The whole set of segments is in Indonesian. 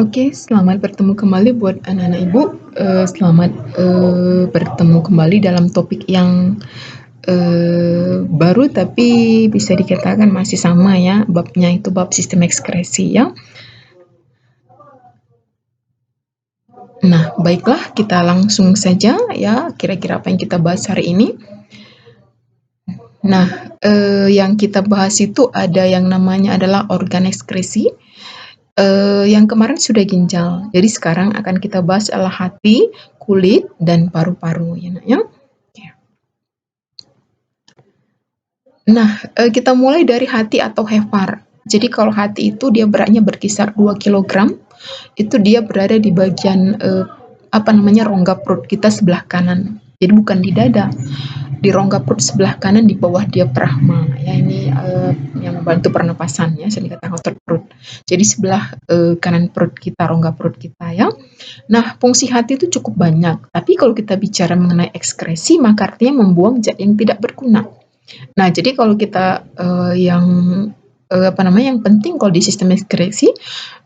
Oke, selamat bertemu kembali buat anak-anak Ibu. Selamat bertemu kembali dalam topik yang baru tapi bisa dikatakan masih sama ya, babnya itu bab sistem ekskresi ya. Nah, baiklah kita langsung saja ya, kira-kira apa yang kita bahas hari ini. Nah, yang kita bahas itu ada yang namanya adalah organ ekskresi. Yang kemarin sudah ginjal, jadi sekarang akan kita bahas adalah hati, kulit, dan paru-paru ya Nak ya. Nah, kita mulai dari hati atau hepar. Jadi kalau hati itu dia beratnya berkisar 2 kilogram, itu dia berada di bagian rongga perut kita sebelah kanan. Jadi bukan di dada, di rongga perut sebelah kanan di bawah diafragma. Ya ini yang membantu pernapasan ya, saya dikatakan otot perut. Jadi sebelah kanan perut kita, rongga perut kita ya. Nah, fungsi hati itu cukup banyak. Tapi kalau kita bicara mengenai ekskresi, maka artinya membuang zat yang tidak berguna. Nah, jadi kalau kita yang penting kalau di sistem ekskresi,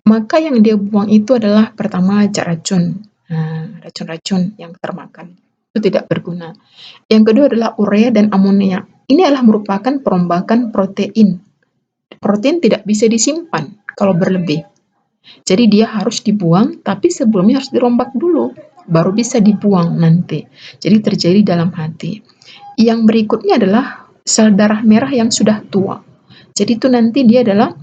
maka yang dia buang itu adalah pertama zat racun. Nah, racun-racun yang termakan itu tidak berguna. Yang kedua adalah urea dan amonia. Ini adalah merupakan perombakan protein. Protein tidak bisa disimpan kalau berlebih. Jadi dia harus dibuang, tapi sebelumnya harus dirombak dulu, baru bisa dibuang nanti. Jadi terjadi dalam hati. Yang berikutnya adalah sel darah merah yang sudah tua. Jadi itu nanti dia adalah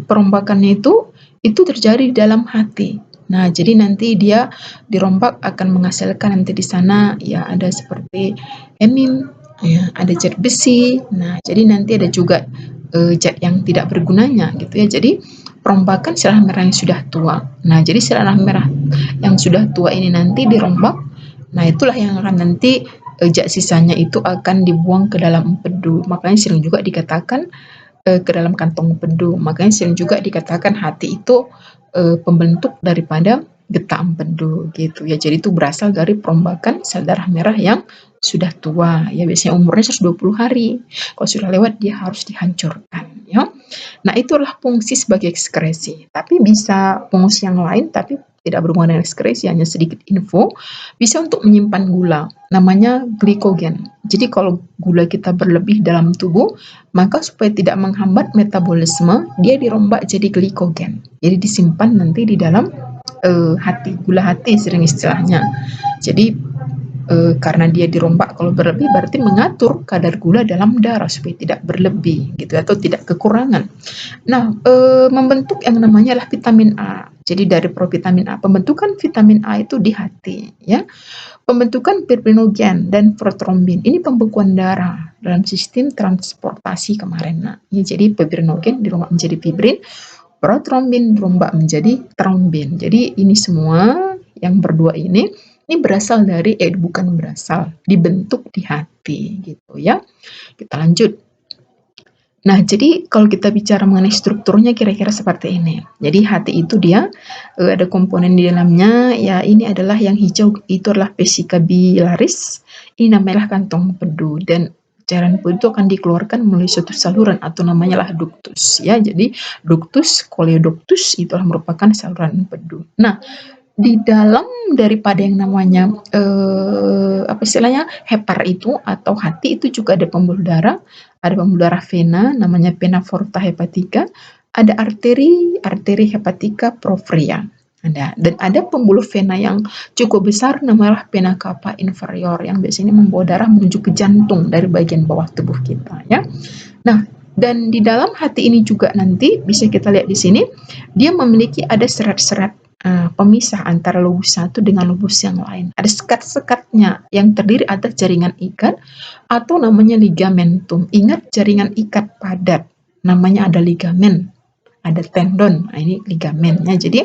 perombakannya itu terjadi di dalam hati. Nah, jadi nanti dia dirombak akan menghasilkan nanti di sana ya ada seperti hemin, ya, ada zat besi. Nah, jadi nanti ada juga zat yang tidak bergunanya gitu ya. Jadi perombakan sel darah merah yang sudah tua. Nah, jadi sel darah merah yang sudah tua ini nanti dirombak. Nah, itulah yang akan nanti zat sisanya itu akan dibuang ke dalam empedu. Makanya sering juga dikatakan ke dalam kantong empedu. Makanya sering juga dikatakan hati itu pembentuk daripada getah empedu gitu ya. Jadi itu berasal dari perombakan sel darah merah yang sudah tua ya, biasanya umurnya 120 hari. Kalau sudah lewat dia harus dihancurkan ya. Nah, itulah fungsi sebagai ekskresi. Tapi bisa fungsi yang lain tapi tidak berhubungan dengan ekskresi, hanya sedikit info. Bisa untuk menyimpan gula, namanya glikogen. Jadi kalau gula kita berlebih dalam tubuh, maka supaya tidak menghambat metabolisme, dia dirombak jadi glikogen. Jadi disimpan nanti di dalam hati, gula hati sering istilahnya. Jadi karena dia dirombak kalau berlebih berarti mengatur kadar gula dalam darah supaya tidak berlebih gitu atau tidak kekurangan. Nah, membentuk yang namanya adalah vitamin A. Jadi dari provitamin A, pembentukan vitamin A itu di hati ya. Pembentukan fibrinogen dan protrombin. Ini pembekuan darah dalam sistem transportasi kemarin. Nah, ya, jadi fibrinogen dirombak menjadi fibrin, protrombin dirombak menjadi trombin. Jadi ini semua yang berdua ini berasal dari bukan berasal, dibentuk di hati gitu ya. Kita lanjut. Nah, jadi kalau kita bicara mengenai strukturnya kira-kira seperti ini. Jadi hati itu dia ada komponen di dalamnya, ya ini adalah yang hijau itu adalah vesika biliaris. Ini namanya kantong empedu dan cairan empedu itu akan dikeluarkan melalui suatu saluran atau namanya lah ductus ya. Jadi ductus, coleoductus itulah merupakan saluran empedu. Nah, di dalam daripada yang namanya hepar itu atau hati itu juga ada pembuluh darah vena namanya vena porta hepatica, ada arteri hepatica porfria ada, dan ada pembuluh vena yang cukup besar namanya vena cava inferior yang biasanya membawa darah menuju ke jantung dari bagian bawah tubuh kita ya. Nah, dan di dalam hati ini juga nanti bisa kita lihat di sini dia memiliki ada serat-serat pemisah antara lobus satu dengan lobus yang lain. Ada sekat-sekatnya yang terdiri atas jaringan ikat atau namanya ligamentum. Ingat jaringan ikat padat, namanya ada ligamen, ada tendon. Nah, ini ligamennya. Jadi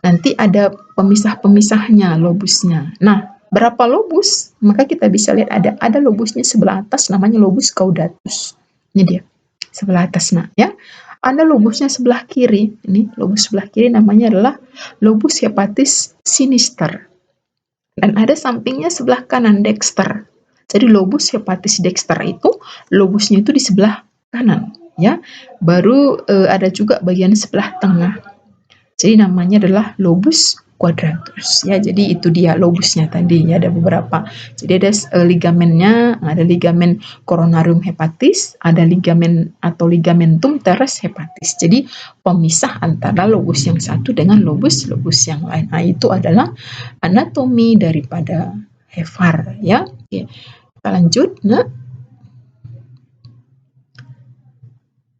nanti ada pemisah-pemisahnya lobusnya. Nah, berapa lobus? Maka kita bisa lihat ada lobusnya sebelah atas namanya lobus caudatus. Ini dia sebelah atas ya. Ada lobusnya sebelah kiri. Ini lobus sebelah kiri namanya adalah lobus hepatis sinister. Dan ada sampingnya sebelah kanan dexter. Jadi lobus hepatis dexter itu lobusnya itu di sebelah kanan. ya. Baru ada juga bagian sebelah tengah. Jadi namanya adalah lobus quadratus ya. Jadi itu dia lobusnya tadi ya, ada beberapa. Jadi ada ligamennya, ada ligamen coronarium hepatis, ada ligamen atau ligamentum teres hepatis. Jadi pemisah antara lobus yang satu dengan lobus yang lain. Nah, itu adalah anatomi daripada Hepar ya. Oke, kita lanjut.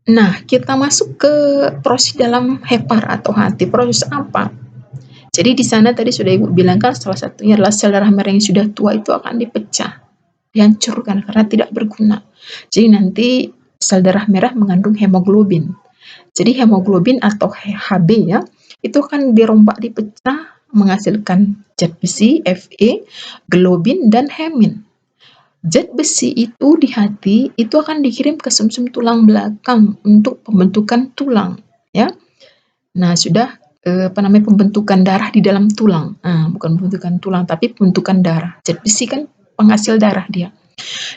Nah, kita masuk ke proses dalam Hepar atau hati. Proses apa? Jadi di sana tadi sudah Ibu bilang kan, salah satunya adalah sel darah merah yang sudah tua itu akan dipecah, dihancurkan karena tidak berguna. Jadi nanti sel darah merah mengandung hemoglobin. Jadi hemoglobin atau Hb ya, itu akan dirombak, dipecah, menghasilkan zat besi Fe, globin, dan hemin. Zat besi itu di hati itu akan dikirim ke sumsum tulang belakang untuk pembentukan tulang ya. Nah, sudah pembentukan darah di dalam tulang. Nah, bukan pembentukan tulang tapi pembentukan darah. Zat besi kan penghasil darah dia.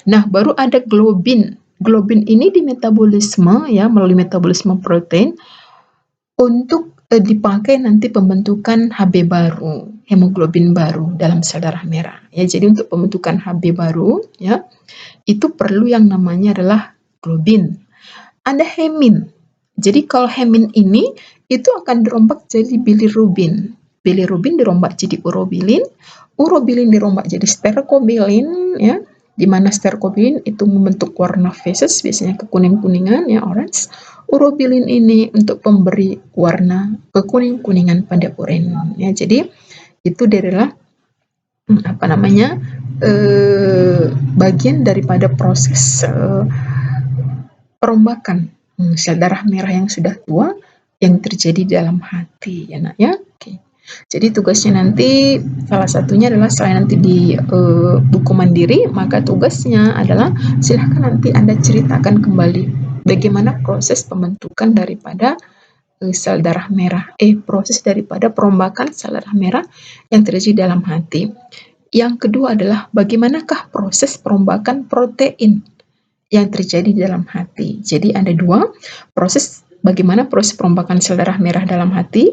Nah, baru ada globin. Globin ini di metabolisme ya, melalui metabolisme protein untuk dipakai nanti pembentukan Hb baru, hemoglobin baru dalam sel darah merah. Ya, jadi untuk pembentukan Hb baru ya, itu perlu yang namanya adalah globin. Ada hemin. Jadi kalau hemin ini itu akan dirombak jadi bilirubin. Bilirubin dirombak jadi urobilin, urobilin dirombak jadi sterkobilin ya, di mana sterkobilin itu membentuk warna feses, biasanya kekuning-kuningan ya, orange. Urobilin ini untuk pemberi warna kekuning-kuningan pada urin ya. Jadi itu adalah bagian daripada proses perombakan sel darah merah yang sudah tua yang terjadi dalam hati ya nak ya. Oke. Jadi tugasnya nanti salah satunya adalah selain nanti di buku mandiri, maka tugasnya adalah silahkan nanti Anda ceritakan kembali bagaimana proses pembentukan daripada sel darah merah, proses daripada perombakan sel darah merah yang terjadi dalam hati. Yang kedua adalah bagaimanakah proses perombakan protein yang terjadi dalam hati. Jadi ada dua proses, bagaimana proses perombakan sel darah merah dalam hati,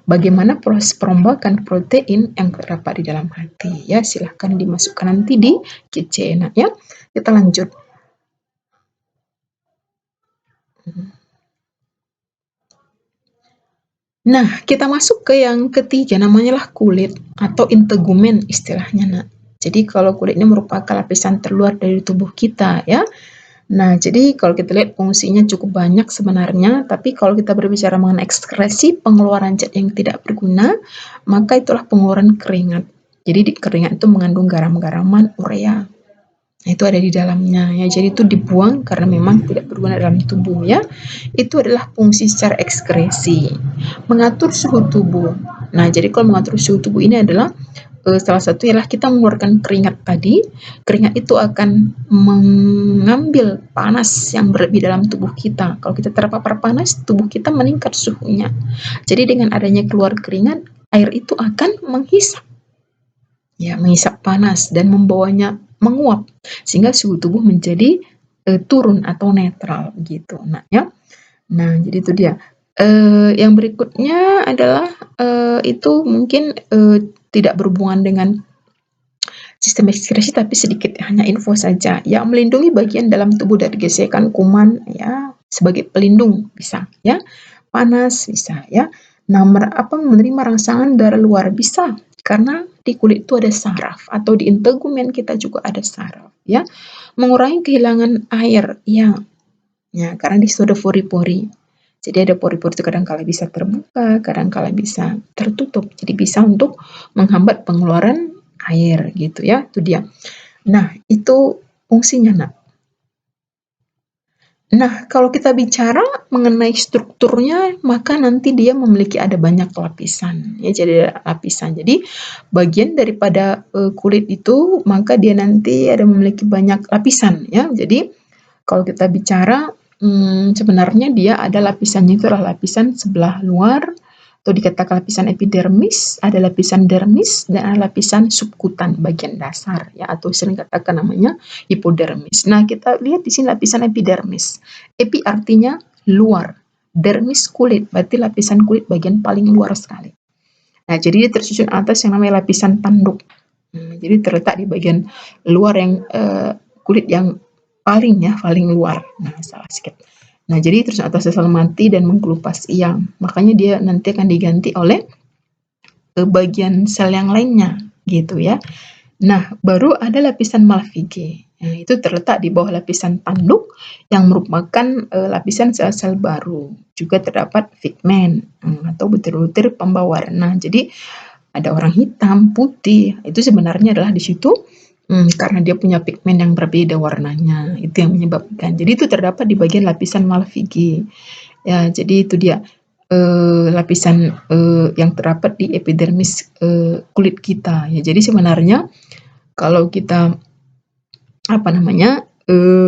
bagaimana proses perombakan protein yang terdapat di dalam hati. Ya, silahkan dimasukkan nanti di kit ya. Kita lanjut. Nah, kita masuk ke yang ketiga, namanya lah kulit atau integumen istilahnya nak. Jadi kalau kulit ini merupakan lapisan terluar dari tubuh kita ya. Nah, jadi kalau kita lihat fungsinya cukup banyak sebenarnya, tapi kalau kita berbicara mengenai ekskresi pengeluaran zat yang tidak berguna, maka itulah pengeluaran keringat. Jadi di keringat itu mengandung garam-garaman, urea. Nah, itu ada di dalamnya ya. Jadi itu dibuang karena memang tidak berguna dalam tubuh ya. Itu adalah fungsi secara ekskresi. Mengatur suhu tubuh. Nah, jadi kalau mengatur suhu tubuh ini adalah salah satu ialah kita mengeluarkan keringat tadi. Keringat itu akan mengambil panas yang berlebih dalam tubuh kita. Kalau kita terpapar panas, tubuh kita meningkat suhunya. Jadi dengan adanya keluar keringat, air itu akan menghisap panas dan membawanya menguap sehingga suhu tubuh menjadi turun atau netral gitu. Nah, ya. Nah, jadi itu dia. Yang berikutnya adalah itu mungkin tidak berhubungan dengan sistem ekskresi tapi sedikit hanya info saja. Ya, melindungi bagian dalam tubuh dari gesekan kuman ya, sebagai pelindung bisa ya. Panas bisa ya. Nah, menerima rangsangan dari luar bisa karena di kulit itu ada saraf atau di integumen kita juga ada saraf ya. Mengurangi kehilangan air ya. Ya, karena di situ ada pori-pori. Jadi ada pori-pori itu kadang-kala bisa terbuka, kadang-kala bisa tertutup. Jadi bisa untuk menghambat pengeluaran air gitu ya. Itu dia. Nah, itu fungsinya nak. Nah, kalau kita bicara mengenai strukturnya, maka nanti dia memiliki ada banyak lapisan. Ya, jadi ada lapisan. Jadi bagian daripada kulit itu, maka dia nanti ada memiliki banyak lapisan. Ya, jadi kalau kita bicara sebenarnya dia ada lapisannya itu adalah lapisan sebelah luar, atau dikatakan lapisan epidermis, ada lapisan dermis, dan ada lapisan subkutan bagian dasar ya, atau sering katakan namanya hipodermis. Nah, kita lihat di sini lapisan epidermis. Epi artinya luar, dermis kulit, berarti lapisan kulit bagian paling luar sekali. Nah, jadi dia tersusun atas yang namanya lapisan tanduk. Jadi terletak di bagian luar yang kulit yang paling luar. Nah, salah sedikit. Nah, jadi terus atas sel mati dan mengkelupas iang. Makanya dia nanti akan diganti oleh bagian sel yang lainnya, gitu ya. Nah, baru ada lapisan Malpighi. Nah, itu terletak di bawah lapisan tanduk yang merupakan lapisan sel-sel baru. Juga terdapat pigmen atau butir-butir pembawa warna. Jadi ada orang hitam, putih, itu sebenarnya adalah di situ karena dia punya pigmen yang berbeda warnanya, itu yang menyebabkan. Jadi itu terdapat di bagian lapisan Malpighi. Ya, jadi itu dia lapisan yang terdapat di epidermis kulit kita. Ya, jadi sebenarnya kalau kita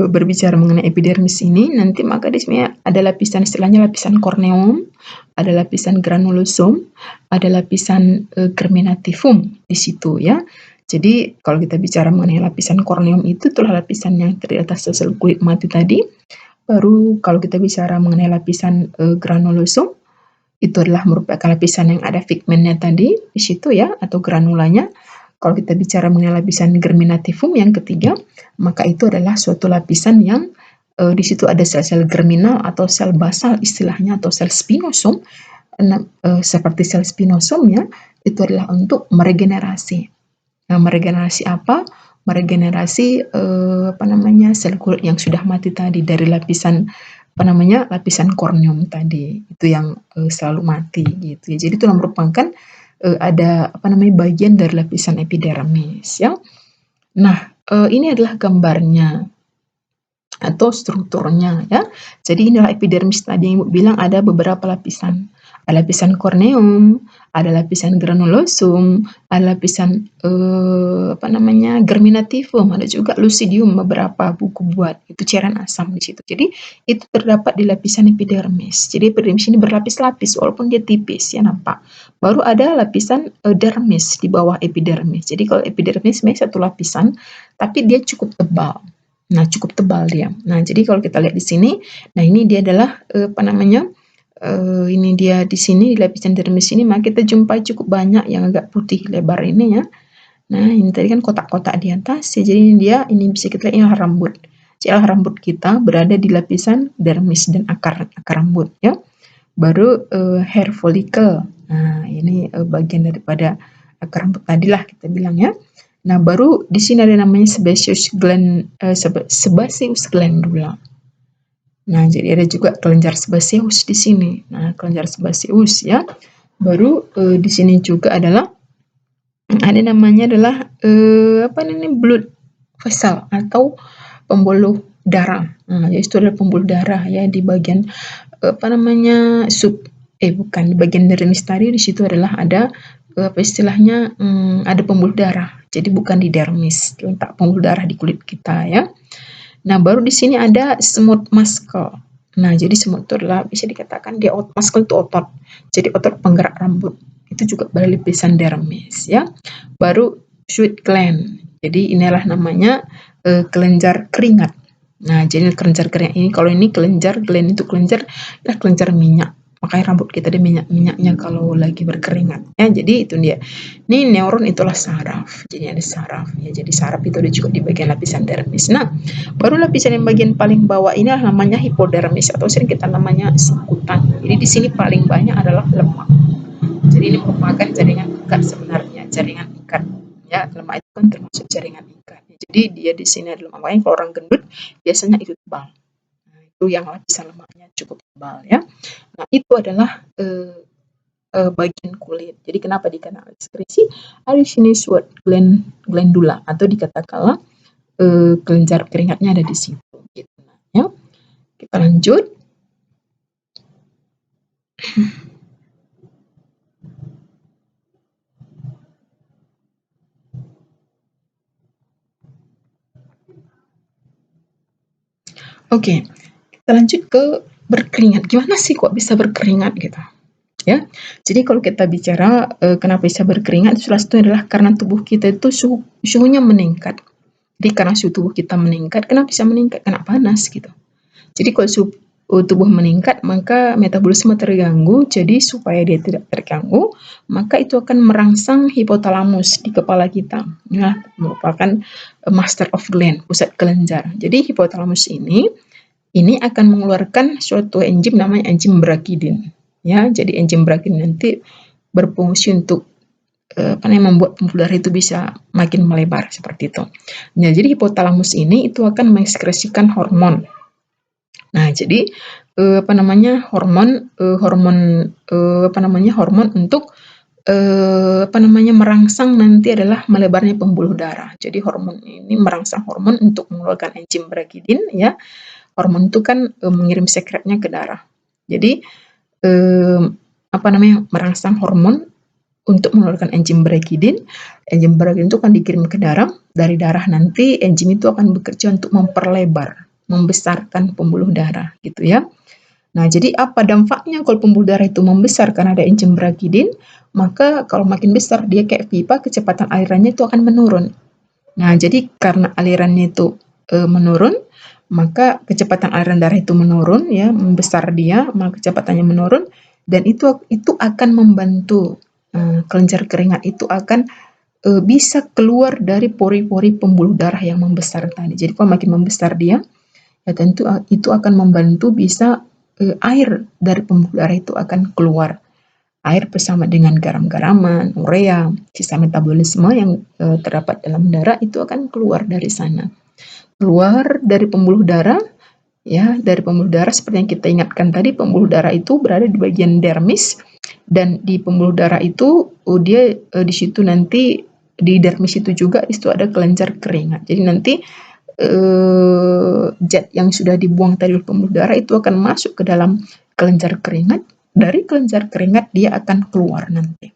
berbicara mengenai epidermis ini, nanti maka di sini ada lapisan istilahnya lapisan corneum, ada lapisan granulosum, ada lapisan germinativum di situ ya. Jadi kalau kita bicara mengenai lapisan corneum itu itulah lapisan yang terdiri atas sel kulit mati tadi. Baru kalau kita bicara mengenai lapisan granulosum, itu adalah merupakan lapisan yang ada pigmennya tadi di situ ya, atau granulanya. Kalau kita bicara mengenai lapisan germinativum yang ketiga, maka itu adalah suatu lapisan yang di situ ada sel-sel germinal atau sel basal istilahnya, atau sel spinosum. Seperti sel spinosum ya, itu adalah untuk meregenerasi. Nah, meregenerasi apa? Meregenerasi sel kulit yang sudah mati tadi dari lapisan lapisan korneum tadi, itu yang selalu mati gitu ya. Jadi itu merupakan ada bagian dari lapisan epidermis ya. Nah, ini adalah gambarnya atau strukturnya ya. Jadi inilah epidermis tadi yang Ibu bilang ada beberapa lapisan. Ada lapisan corneum, ada lapisan granulosum, ada lapisan germinativum, ada juga lucidium, beberapa buku buat itu cairan asam di situ. Jadi itu terdapat di lapisan epidermis. Jadi epidermis ini berlapis-lapis walaupun dia tipis ya nampak. Baru ada lapisan dermis di bawah epidermis. Jadi kalau epidermis memang satu lapisan tapi dia cukup tebal. Nah, cukup tebal dia. Nah, jadi kalau kita lihat di sini, nah ini dia adalah ini dia di sini di lapisan dermis ini, maka kita jumpai cukup banyak yang agak putih lebar ini ya. Nah, ini tadi kan kotak-kotak di atas ya, jadi ini bisa kita lihat ini rambut. Jadi rambut kita berada di lapisan dermis dan akar rambut ya. Baru hair follicle. Nah, ini bagian daripada akar rambut tadilah kita bilang ya. Nah, baru di sini ada namanya sebaceous glandula. Nah, jadi ada juga kelenjar sebaceous di sini. Nah, kelenjar sebaceous ya. Baru di sini juga adalah ada namanya adalah blood vessel atau pembuluh darah. Nah, jadi itu adalah pembuluh darah ya di bagian di bagian dermis tadi. Di situ adalah ada istilahnya ada pembuluh darah. Jadi bukan di dermis, letak pembuluh darah di kulit kita ya. Nah, baru di sini ada smooth muscle. Nah, jadi smooth itu adalah bisa dikatakan dia muscle itu otot. Jadi otot penggerak rambut. Itu juga dari lapisan dermis ya. Baru sweat gland. Jadi inilah namanya kelenjar keringat. Nah, jadi kelenjar keringat ini, kalau ini kelenjar gland itu kelenjar minyak. Makanya rambut kita ada minyak-minyaknya kalau lagi berkeringat. Ya, jadi itu dia. Ini neuron itulah saraf. Jadi ada saraf ya. Jadi saraf itu ada juga di bagian lapisan dermis. Nah, baru lapisan yang bagian paling bawah ini namanya hipodermis atau sering kita namanya subkutan. Jadi di sini paling banyak adalah lemak. Jadi ini merupakan jaringan ikat sebenarnya, jaringan ikat. Ya, lemak itu kan termasuk jaringan ikat. Jadi dia di sini adalah makanya kalau orang gendut biasanya itu tebal. Nah, itu yang lapisan lemaknya cukup tebal ya. Nah, itu adalah bagian kulit. Jadi kenapa dikenal ekskresi? Ada di sini sweat glandula atau dikatakanlah kelenjar keringatnya ada di situ. Gitu. Nah, ya. Kita lanjut. Oke, kita lanjut ke berkeringat. Gimana sih kok bisa berkeringat gitu? ya. Jadi kalau kita bicara kenapa bisa berkeringat, salah satu adalah karena tubuh kita itu suhunya meningkat. Jadi karena suhu tubuh kita meningkat, kenapa bisa meningkat? Kena panas gitu. Jadi kalau suhu tubuh meningkat, maka metabolisme terganggu. Jadi supaya dia tidak terganggu, maka itu akan merangsang hipotalamus di kepala kita. Ya, merupakan master of gland, pusat kelenjar. Jadi hipotalamus ini akan mengeluarkan suatu enzim namanya enzim brakidin. Ya, jadi enzim brakidin nanti berfungsi untuk membuat pembuluh darah itu bisa makin melebar seperti itu. Nah, jadi hipotalamus ini itu akan mengekskresikan hormon. Nah, jadi hormon untuk merangsang nanti adalah melebarnya pembuluh darah. Jadi hormon ini merangsang hormon untuk mengeluarkan enzim brakidin, ya. Hormon itu kan mengirim sekretnya ke darah. Jadi merangsang hormon untuk mengeluarkan enzim brakidin. Enzim brakidin itu akan dikirim ke darah. Dari darah nanti enzim itu akan bekerja untuk memperlebar, membesarkan pembuluh darah, gitu ya. Nah, jadi apa dampaknya kalau pembuluh darah itu membesar karena ada enzim brakidin? Maka kalau makin besar dia kayak pipa, kecepatan alirannya itu akan menurun. Nah, jadi karena alirannya itu menurun, maka kecepatan aliran darah itu menurun, ya, membesar dia, maka kecepatannya menurun, dan itu akan membantu kelenjar keringat itu akan bisa keluar dari pori-pori pembuluh darah yang membesar tadi. Jadi kalau makin membesar dia, ya tentu itu akan membantu bisa air dari pembuluh darah itu akan keluar. Air bersama dengan garam-garaman, urea, sisa metabolisme yang terdapat dalam darah itu akan keluar dari sana. Keluar dari pembuluh darah, ya, dari pembuluh darah seperti yang kita ingatkan tadi, pembuluh darah itu berada di bagian dermis, dan di pembuluh darah itu dia di situ nanti di dermis itu juga itu ada kelenjar keringat. Jadi nanti zat yang sudah dibuang tadi oleh pembuluh darah itu akan masuk ke dalam kelenjar keringat. Dari kelenjar keringat dia akan keluar nanti,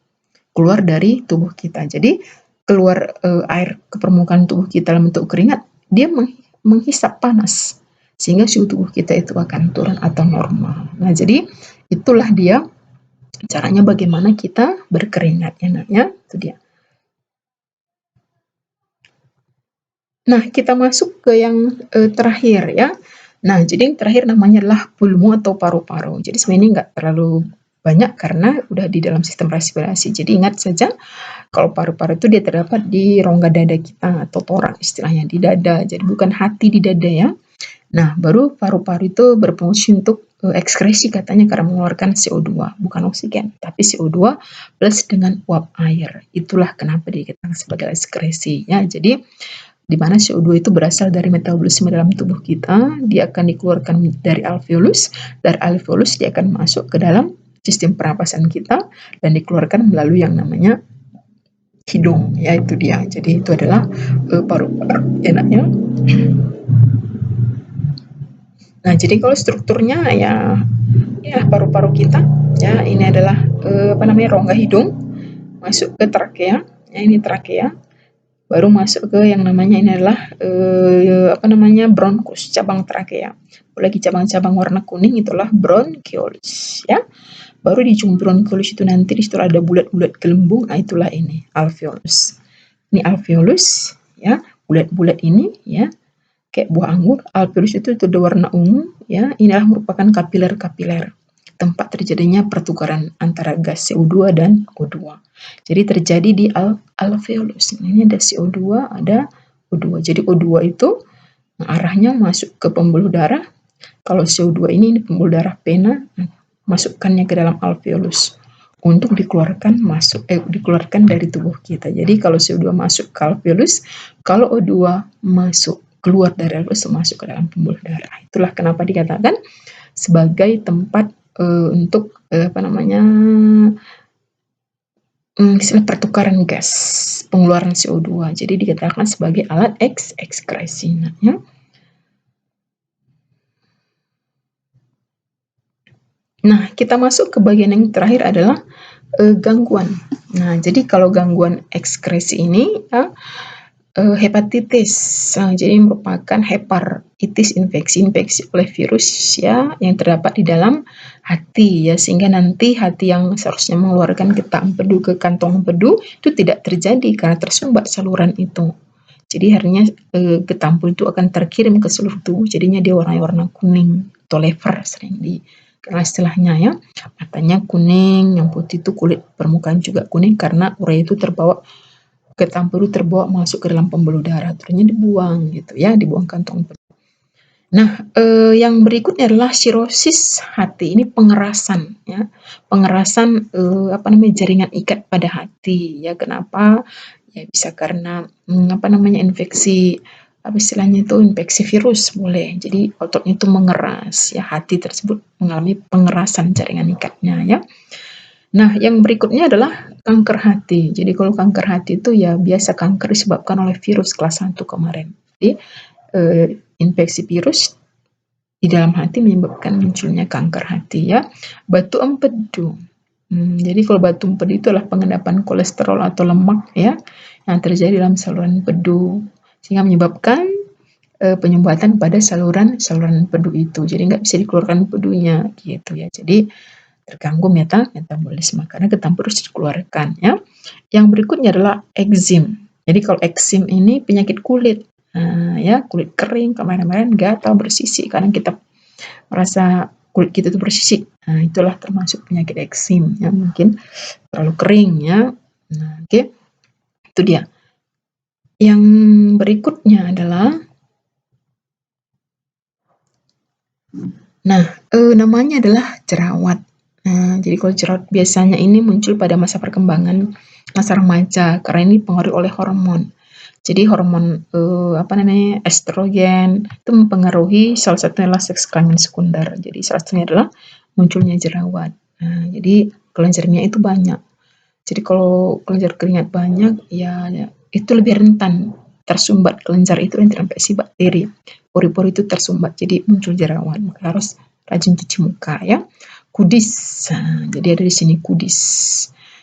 keluar dari tubuh kita. Jadi keluar air ke permukaan tubuh kita dalam bentuk keringat, dia menghisap panas sehingga suhu tubuh kita itu akan turun atau normal. Nah, jadi itulah dia caranya bagaimana kita berkeringat, ya, itu dia. Nah, kita masuk ke yang terakhir, ya. Nah, jadi yang terakhir namanya adalah pulmo atau paru-paru. Jadi sebenarnya ini nggak terlalu banyak karena udah di dalam sistem respirasi. Jadi ingat saja kalau paru-paru itu dia terdapat di rongga dada kita atau toraks istilahnya, di dada. Jadi bukan hati di dada, ya. Nah, baru paru-paru itu berfungsi untuk ekskresi katanya karena mengeluarkan CO2, bukan oksigen, tapi CO2 plus dengan uap air. Itulah kenapa dikatakan sebagai ekskresi, ya. Jadi di mana CO2 itu berasal dari metabolisme dalam tubuh kita, dia akan dikeluarkan dari alveolus, dari alveolus dia akan masuk ke dalam sistem pernapasan kita dan dikeluarkan melalui yang namanya hidung, ya, itu dia. Jadi itu adalah paru-paru, enaknya. Nah, jadi kalau strukturnya ya paru-paru kita, ya, ini adalah rongga hidung masuk ke trakea, ya, ini trakea. Baru masuk ke yang namanya ini adalah bronkus, cabang trakea. Lagi cabang-cabang warna kuning itulah bronchioles, ya. Baru di ujung bronchioles itu nanti di situ ada bulat-bulat gelembung, nah itulah ini alveolus. Ini alveolus, ya, bulat-bulat ini, ya, kayak buah anggur. Alveolus itu ada warna ungu, ya. Inilah merupakan kapiler-kapiler, tempat terjadinya pertukaran antara gas CO2 dan O2. Jadi terjadi di alveolus. Ini ada CO2, ada O2. Jadi O2 itu arahnya masuk ke pembuluh darah. Kalau CO2 ini pembuluh darah pena, masukkannya ke dalam alveolus untuk dikeluarkan dari tubuh kita. Jadi kalau CO2 masuk ke alveolus, kalau O2 masuk keluar dari alveolus masuk ke dalam pembuluh darah. Itulah kenapa dikatakan sebagai tempat untuk istilah pertukaran gas, pengeluaran CO2. Jadi dikatakan sebagai alat ekskresi, ya. Nah, kita masuk ke bagian yang terakhir adalah gangguan. Nah, jadi kalau gangguan ekskresi ini, ya, hepatitis. Jadi merupakan hepatitis infeksi oleh virus ya yang terdapat di dalam hati ya, sehingga nanti hati yang seharusnya mengeluarkan getah empedu ke kantong empedu itu tidak terjadi karena tersumbat saluran itu. Jadi harinya getah empedu itu akan terkirim ke seluruh tubuh, jadinya dia warna kuning atau lever sering dikenal istilahnya ya. Matanya kuning, yang putih itu kulit permukaan juga kuning karena urea itu getah empedu terbawa masuk ke dalam pembuluh darah, terusnya dibuang gitu ya, dibuang kantong empedu. Nah, yang berikutnya adalah sirosis hati. Ini pengerasan ya, pengerasan jaringan ikat pada hati ya. Kenapa? Ya bisa karena infeksi istilahnya itu infeksi virus boleh. Jadi ototnya itu mengeras ya, hati tersebut mengalami pengerasan jaringan ikatnya ya. Nah, yang berikutnya adalah kanker hati. Jadi kalau kanker hati itu ya biasa kanker disebabkan oleh virus kelas 1 kemarin. Jadi infeksi virus di dalam hati menyebabkan munculnya kanker hati ya. Batu empedu. Jadi kalau batu empedu itu adalah pengendapan kolesterol atau lemak ya yang terjadi dalam saluran empedu sehingga menyebabkan penyumbatan pada saluran empedu itu. Jadi nggak bisa dikeluarkan empedunya gitu ya. Jadi terganggu metabolisme karena getah empedu harus dikeluarkan ya. Yang berikutnya adalah ekzim. Jadi kalau ekzim ini penyakit kulit. Ya, kulit kering, kemarin-kemarin gatal, bersisik, kadang kita merasa kulit kita itu bersisik. Nah, itulah termasuk penyakit ekzim ya, mungkin terlalu kering ya. Nah, oke. Itu dia. Yang berikutnya adalah namanya adalah jerawat. Jadi kalau jerawat biasanya ini muncul pada masa perkembangan masa remaja karena ini dipengaruhi oleh hormon. Jadi hormon estrogen itu mempengaruhi salah satunya adalah seks kelamin sekunder. Jadi salah satunya adalah munculnya jerawat. Jadi kelenjar minyak itu banyak. Jadi kalau kelenjar keringat banyak ya itu lebih rentan tersumbat kelenjar itu dan terinfeksi bakteri. Pori-pori itu tersumbat jadi muncul jerawat. Maka harus rajin cuci muka ya. Kudis. Jadi ada di sini kudis.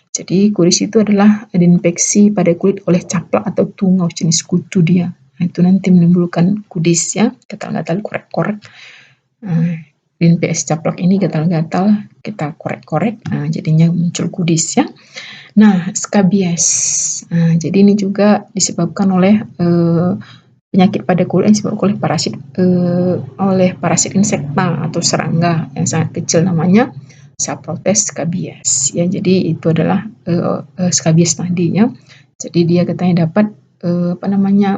Jadi kudis itu adalah infeksi pada kulit oleh caplak atau tungau jenis kutu dia. Itu nanti menimbulkan kudis ya, gatal-gatal, korek-korek. Infeksi caplak ini gatal-gatal, kita korek-korek, jadinya muncul kudis ya. Nah, skabies. Jadi ini juga disebabkan oleh penyakit pada kulit yang disebabkan oleh parasit insekta atau serangga yang sangat kecil namanya Saprotes scabies ya. Jadi itu adalah scabies tadi ya. Jadi dia katanya dapat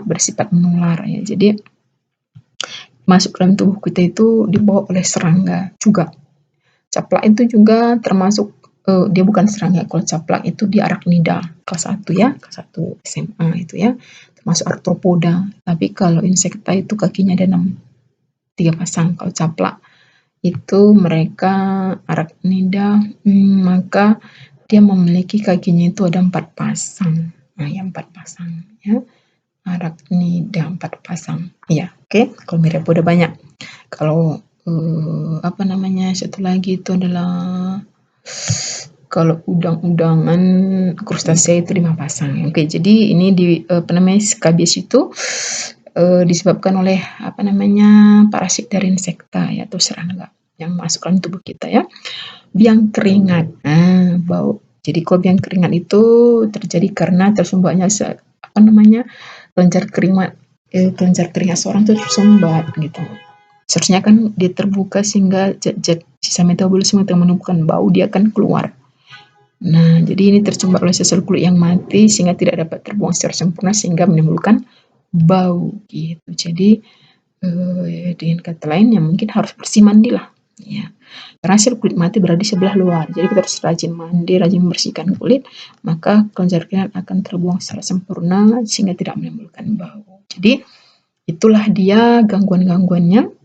bersifat menular ya. Jadi masuk dalam tubuh kita itu dibawa oleh serangga juga. Caplak itu juga termasuk dia bukan serangga. Kalau caplak itu dia arachnida kelas 1 ya, kelas 1 SMA itu ya. Termasuk arthropoda. Tapi kalau insekta itu kakinya ada 3 pasang. Kalau caplak itu mereka arachnida, maka dia memiliki kakinya itu ada 4 pasang. Nah, ya 4 pasang ya. Arachnida 4 pasang. Ya, oke. Kalau mirip udah banyak. Kalau satu lagi itu adalah kalau udang-udangan krustasea itu 5 pasang. Oke, jadi ini skabies itu disebabkan oleh parasit dari insekta ya, atau serangga yang masuk dalam tubuh kita ya. Biang keringat. Bau. Jadi kalau biang keringat itu terjadi karena tersumbatnya kelenjar keringat seorang itu tersumbat gitu. Seharusnya kan dia terbuka sehingga zat-zat sisa metabolisme yang menumbuhkan bau dia akan keluar. Nah, jadi ini tersumbat oleh sel kulit yang mati sehingga tidak dapat terbuang secara sempurna sehingga menimbulkan bau gitu. Jadi dengan kata lain yang mungkin harus bersih mandi lah ya. Karena sel kulit mati berada di sebelah luar. Jadi kita harus rajin mandi, rajin membersihkan kulit, maka kelenjar keringat akan terbuang secara sempurna sehingga tidak menimbulkan bau. Jadi itulah dia gangguan-gangguannya.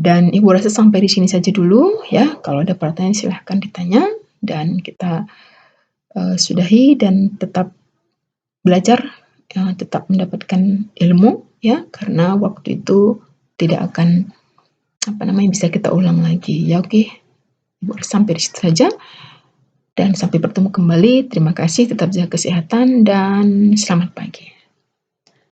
Dan Ibu rasa sampai di sini saja dulu ya. Kalau ada pertanyaan silahkan ditanya dan kita sudahi dan tetap belajar, tetap mendapatkan ilmu ya, karena waktu itu tidak akan bisa kita ulang lagi ya. Oke. Ibu sampai di situ saja dan sampai bertemu kembali. Terima kasih, tetap jaga kesehatan dan selamat pagi.